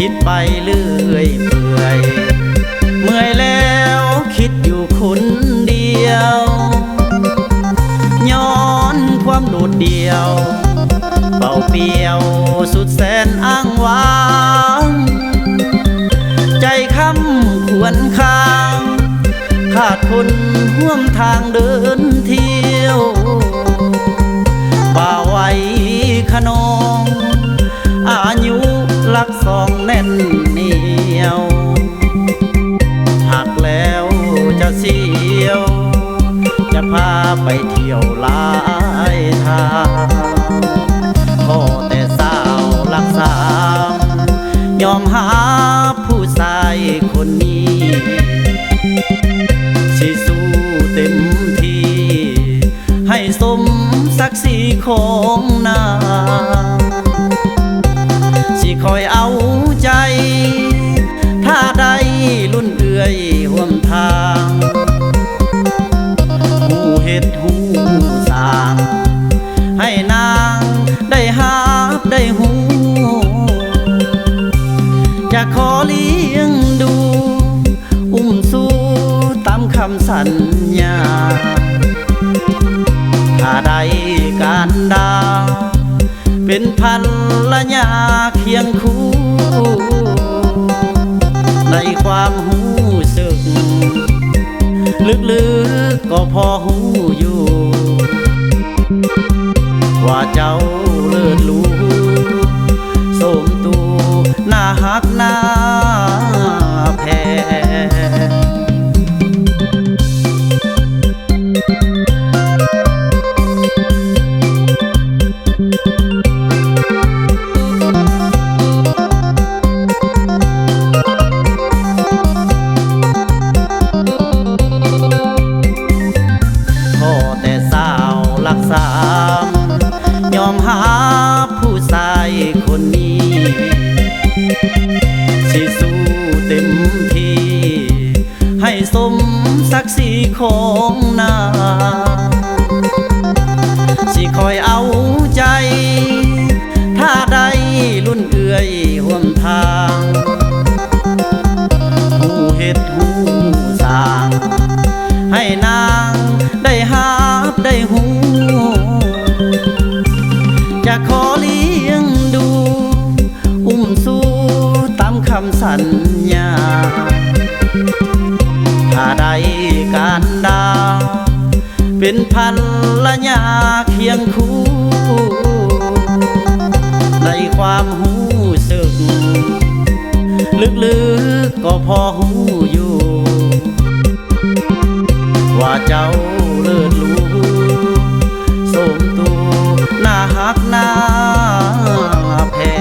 คิดไปเรื่อยเปื่อยเมื่อยแล้วคิดอยู่คนเดียวย้อนความโดดเดี่ยวเป่าเปียวสุดแสนอ้างว้างใจค้ำควรค้างขาดคนร่วมทางเดินเที่ยวบ่าไว้ขนองอายุลักสองแน่นเหนียวหักแล้วจะเสียวจะพาไปเที่ยวหลายทางขอแต่สาวรักสามยอมหาผู้ชายคนนี้สิสู้เต็มที่ให้สมศักดิ์ศรีของนางสิคอยเอาใจถ้าได้รุ่นเอื่อยห่วมทางหูเฮ็ดหูสร้างให้นางได้หาบได้หูจะขอเลี้ยงดูอุ้มสู้ตามคำสัญญาถ้าได้การดาเป็นภรรยาเคียงคู่ในความหูสึกลึกๆก็พอหูอยู่ว่าเจ้าเลิศรู้สมตูหน้าหักหน้าแพ้ยอมหาผู้ชายคนนี้สิสู้เต็มที่ให้สมศักดิ์ศรีของนางสิคอยเอาใจถ้าได้รุ่นเอื่อยห่วมทางหูเฮ็ดหูสร้างให้นางได้หาบได้หูจะขอเลี้ยงดูอุ้มสู้ตามคำสัญญาถ้าได้การดาเป็นภรรยาเคียงคู่ในความหูสึกลึกๆก็พอหูอยู่ว่าเจ้าเลิศรู้สมตูหน้าหักหน้าแพ้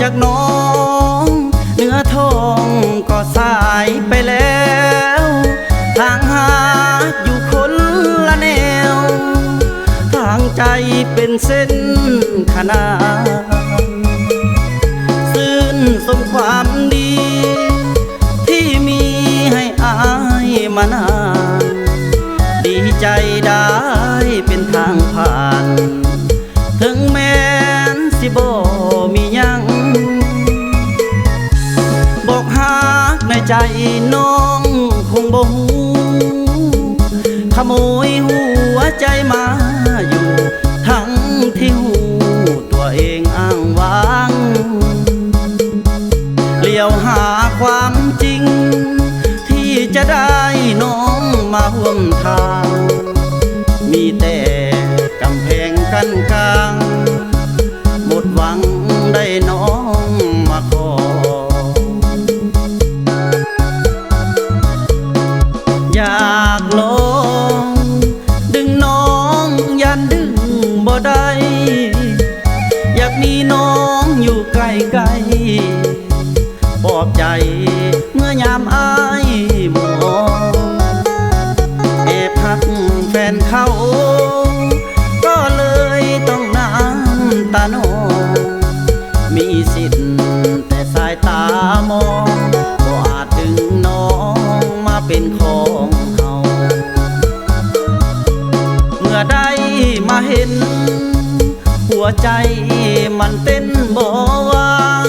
จากน้องเนื้อทองก็สายไปแล้วทางหาอยู่คนละแนวทางใจเป็นเส้นขนานซื่นสมความดีที่มีให้อายมานานดีใจได้เป็นทางผ่านถึงแม้นสิบ่มียังบอกหักในใจน้องคงบ่ฮู้ขโมยหัวใจมาอยู่ เห็นหัวใจมันเต้นบ่วาง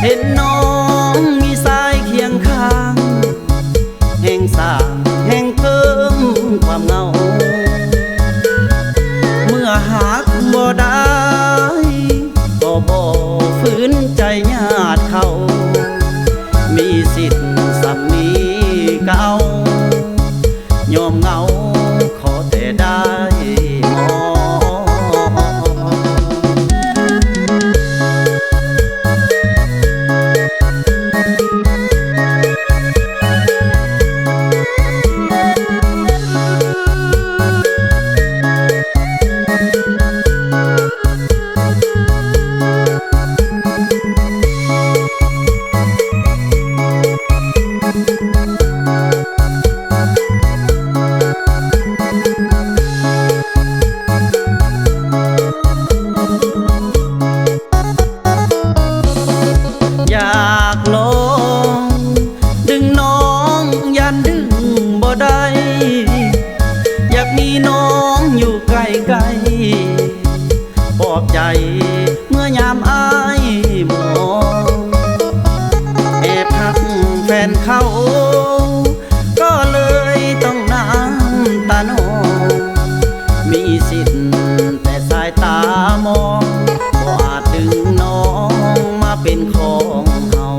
เห็นน้องมีสายเคียงข้างแห่งสร้างแห่งเพิ่มความเหงาเมื่อหากบ่ได้ก็บ่ฝืนใจญาติเขามีสิทธิ์สำนีเก่ายอมเหงาขอแต่ได้มองอยากลองดึงน้องยันดึงบ่ได้อยากมีน้องอยู่ใกล้ๆปลอบใจเมื่อยามอายมองแอบหักแฟนเขาก็เลยต้องน้ำตาหนองมีสิทธิ์แต่สายตามองบ่อาจดึงน้องมาเป็นของเฮา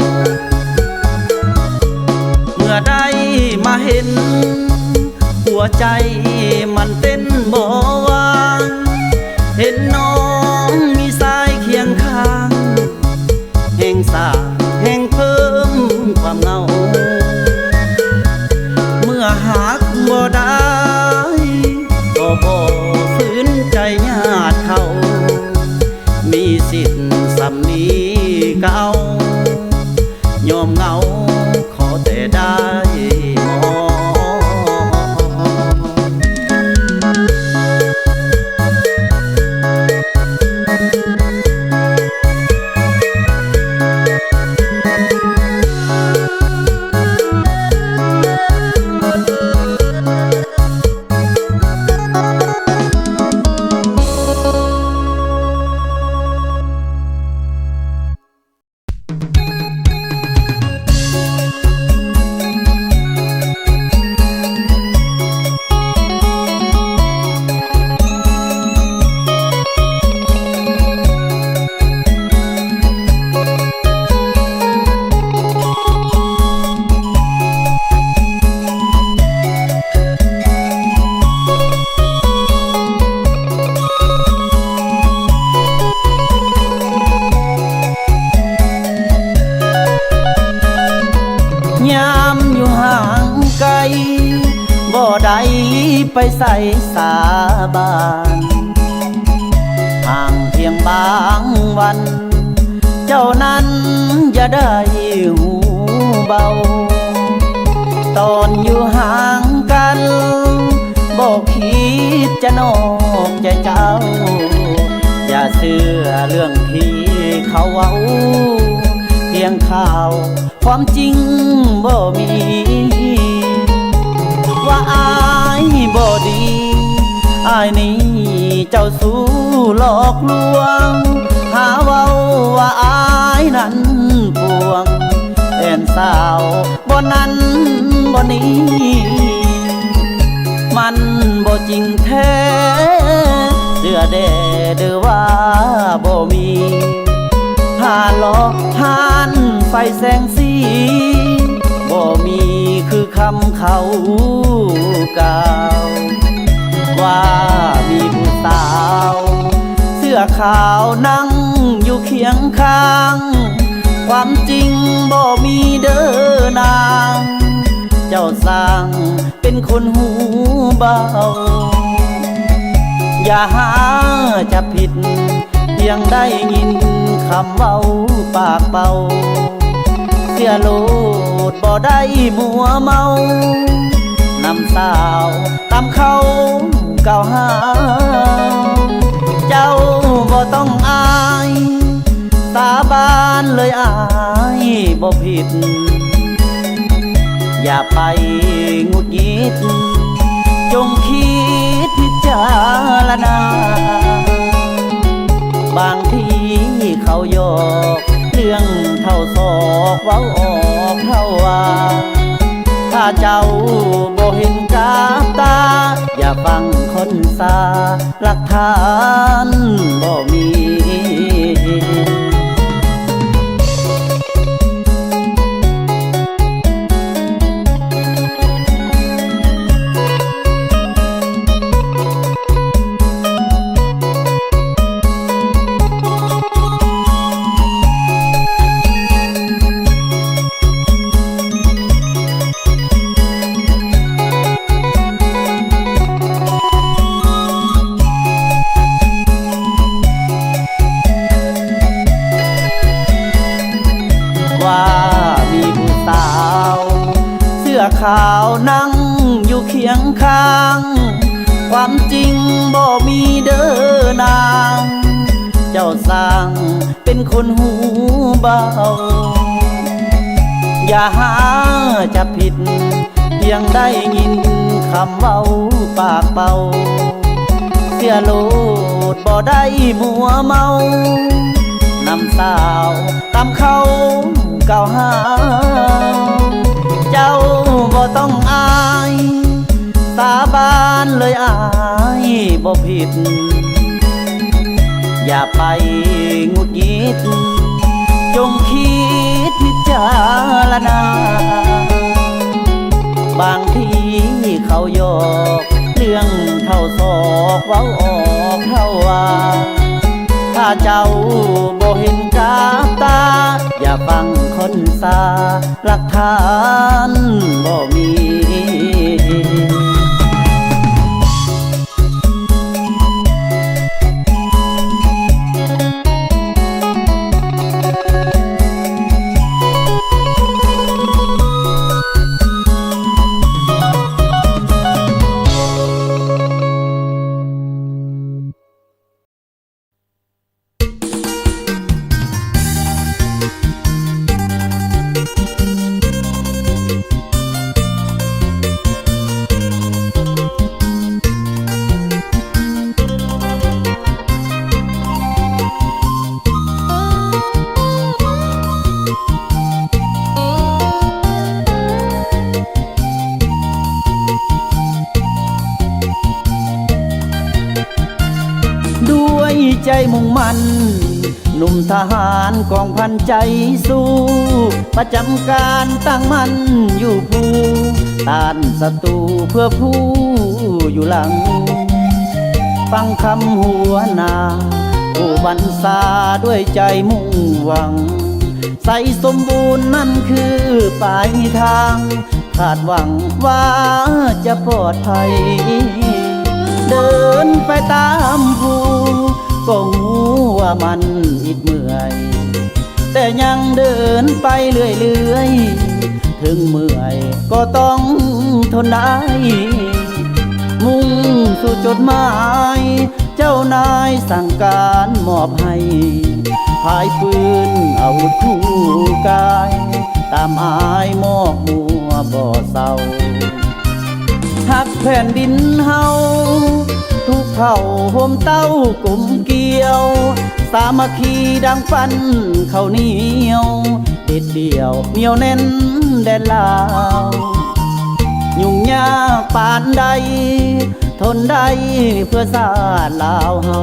เมื่อได้มาเห็นหัวใจมันเต้นบ่วางเห็นน้องมีสายเคียงข้างแห่งสร้างแห่งเพิ่มความเหงาเมื่อหากบ่ได้ก็บ่ฝืนใจญาติเขามีสิทธิ์สำนีเก่ายอมเหงาขอแต่ได้มองยามอยู่ห่างไกลบ่ได้ไปใส่สาบานห่างเพียงบางวันเจ้านั้นอย่าได้หูเบาตอนอยู่ห่างกันบอกคิดจะนอกใจเจ้าอย่าเชื่อเรื่องที่เขาเว้าเพียงข่าวความจริงบ่มีว่าอายบ่ดีอายนี้เจ้าสู้หลอกลวงหาเว้าว่าอายนั้นปวงแอนสาวบ่นั้นบ่นี้มันบ่จริงแท้เสื้อแดเด้อว่าบ่มีหาหลอกหานไฟแสงสีบ่มีคือคำเขากล่าวว่ามีผู้สาวเสื้อขาวนั่งอยู่เคียงข้างความจริงบ่มีเด้อนางเจ้าสร้างเป็นคนหูเบาอย่าหาจะผิดเพียงได้ยินคำเว้าปากเบาเสียโลดบ่ได้มัวเมานำสาวตามเขากล่าวหาเจ้าบ่ต้องอายสาบานเลยอายบ่ผิดอย่าไปหงุดหงิดจงคิดพิจารณา บางทีเขาหยอกเรื่องเท่าศอกเว้าออกเท่าว่าถ้าเจ้าบ่เห็นกับตาอย่าฟังคนซาหลักฐานบ่มีว่ามีผู้สาวเสื้อขาวนั่งอยู่เคียงข้างความจริงบ่มีเด้อนางเจ้าสร้างเป็นคนหูเบาอย่าหาจะผิดเพียงได้ยินคำเว้าปากเบาเสียโลดบ่ได้มัวเมานำสาวตามเขาเก่าหาเจ้าบ่ต้องอายสาบานเลยอายบ่ผิดอย่าไปงุดหงิดจงคิดพิจารณาบางทีเขาหยอกเรื่องเท่าศอกเว้าออกเท่าว่าถ้าเจ้าบ่เห็นกับตาอย่าฟังคนซาหลักฐานบ่มี ใจมุ่งมั่นหนุ่มทหารกองพันใจสู้ประจำการตั้งมั่นอยู่ผู้ต้านศัตรูเพื่อผู้อยู่หลังฟังคำหัวหน้าผู้บัญชาด้วยใจมุ่งหวังใสสมบูรณ์นั่นคือปลายทางคาดหวังว่าจะปลอดภัยเดินไปตามผู้ก็หูว่ามันอิดเมื่อยแต่ยังเดินไปเรื่อยๆถึงเมื่อยก็ต้องทนได้มุ่งสู่จุดหมายเจ้านายสั่งการมอบให้พายปืนอาวุธคู่กายตามอายมอกมัวบ่เศร้าหักแผ่นดินเฮาทุกเผ่าโฮมเต้ากลมเกี่ยวสามัคคีดังฟันข้าวเหนียวเด็ดเดี่ยวเหนียวแน่นแดนลาวยุ่งยากปานใดทนได้เพื่อชาติลาวเฮา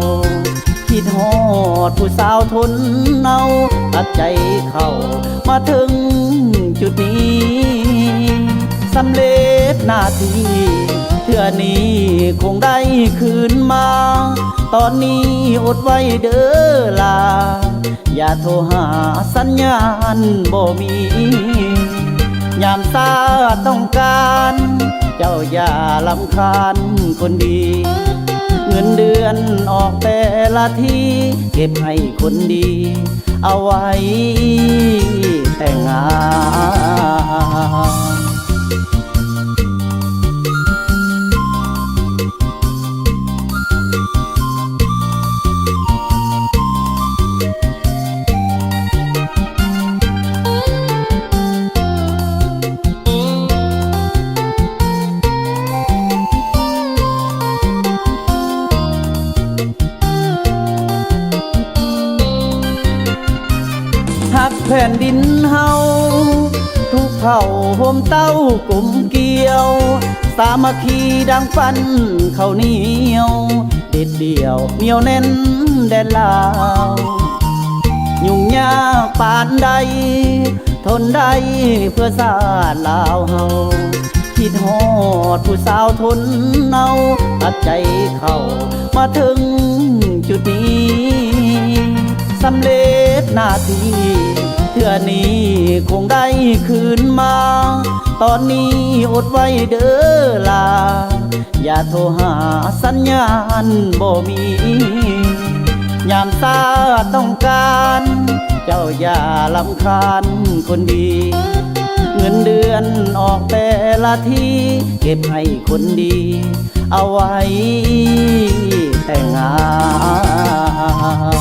คิดฮอดผู้สาวทนเอาตัดใจเข้ามาถึงจุดนี้สำเร็จหน้าที่เทื่อนี้คงได้คืนมาตอนนี้อดไว้เด้อลาอย่าโทรหาสัญญาณบ่มียามตาต้องการเจ้าอย่าลำคาญคนดีเงินเดือนออกแต่ละทีเก็บให้คนดีเอาไว้แต่งงาน ผ่นดินเฮาทุกเผ่าโฮมเต้ากลมเกี่ยวสามัคคีดังฟันข้าวเหนียวเด็ดเดี่ยวเหนียวแน่นแดนลาวยุ่งยากปานใดทนได้เพื่อชาติลาวเฮาคิดฮอดผู้สาวทนเอาตัดใจเข้ามาถึงจุดนี้สำเร็จหน้าที่เทื่อนี้คงได้คืนมาตอนนี้อดไว้เด้อลาอย่าโทรหาสัญญาณบ่มียามตาต้องการเจ้าอย่าลำคาญคนดีเงินเดือนออกแต่ละทีเก็บให้คนดีเอาไว้แต่งงาน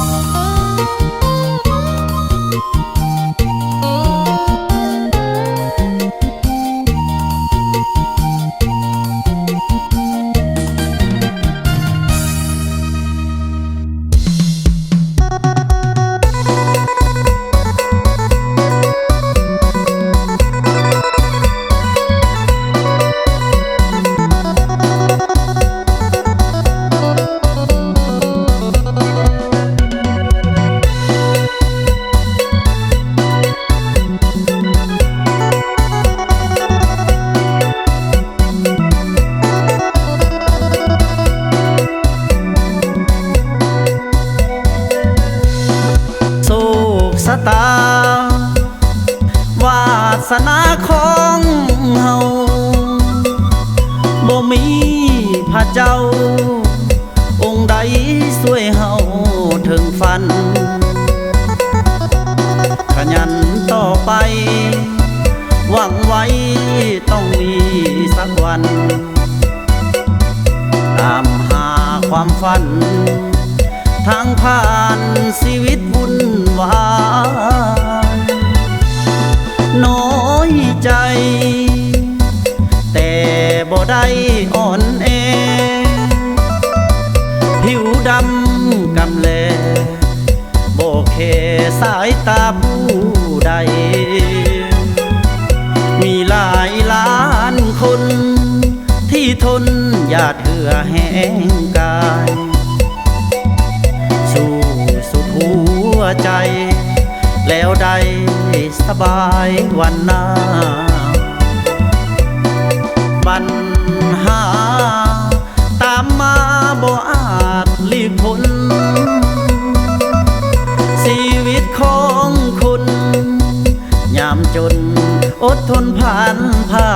สตาวาสนาของเฮาบ่มีพระเจ้าองค์ใดช่วยเฮาถึงฝันขยันต่อไปหวังไว้ต้องมีสักวันตามหาความฝันทางผ่านชีวิตวุ่นวายน้อยใจแต่บ่ได้อ่อนแอผิวดำกำแลบ่แค่สายตาผู้ใดมีหลายล้านคนที่ทนอย่าเถื่อแห้งกายสู้สุดหัวใจแล้วได้สบายวันหน้าปัญหาตามมาบ่อาจหลีกพ้นชีวิตของคนยามจนอดทนผ่านผ่า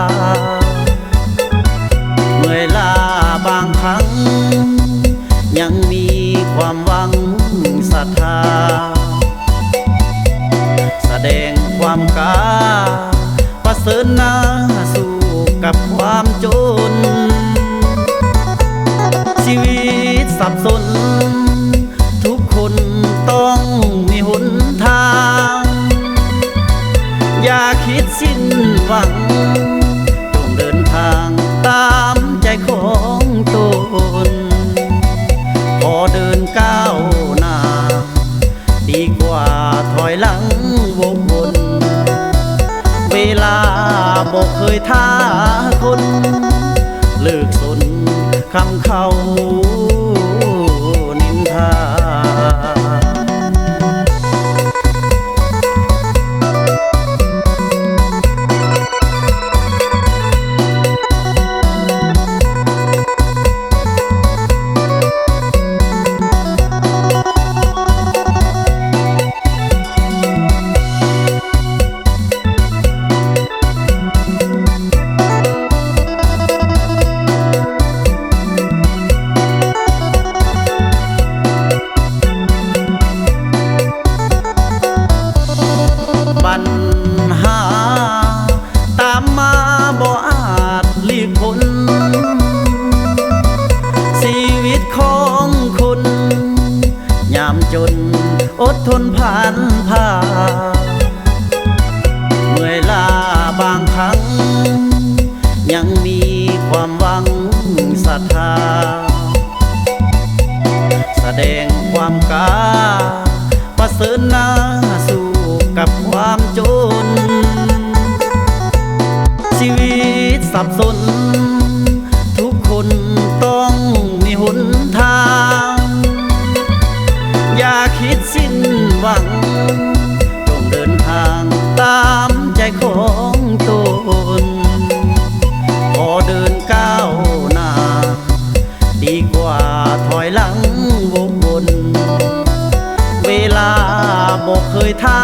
เมื่อยล้าบางครั้งยังมีความหวังศรัทธาแสดงความกล้าประเสริฐหน้าสู้กับความจนชีวิตสับสนทุกคนต้องมีหนทางอย่าคิดสิ้นหวังจงเดินทางตามใจของตนพอเดินก้าวหน้าดีกว่าถอยหลังวกวนเวลาบอกเคยท้าคนเลิกสนคำเขานินทาปัญหาตามมาบ่อาจหลีกพ้นชีวิตของคนยามจนอดทนผ่านผ่าเมื่อยล้าบางครั้งยังมีความหวังศรัทธาแสดงความกล้าประเสริฐหน้าสู้กับความ ความจนชีวิตสับสนทุกคนต้องมีหนทางอย่าคิดสิ้นหวังจงเดินทางตามใจของตนพอเดินก้าวหน้าดีกว่าถอยหลังวกวนเวลาบอกเคยท่า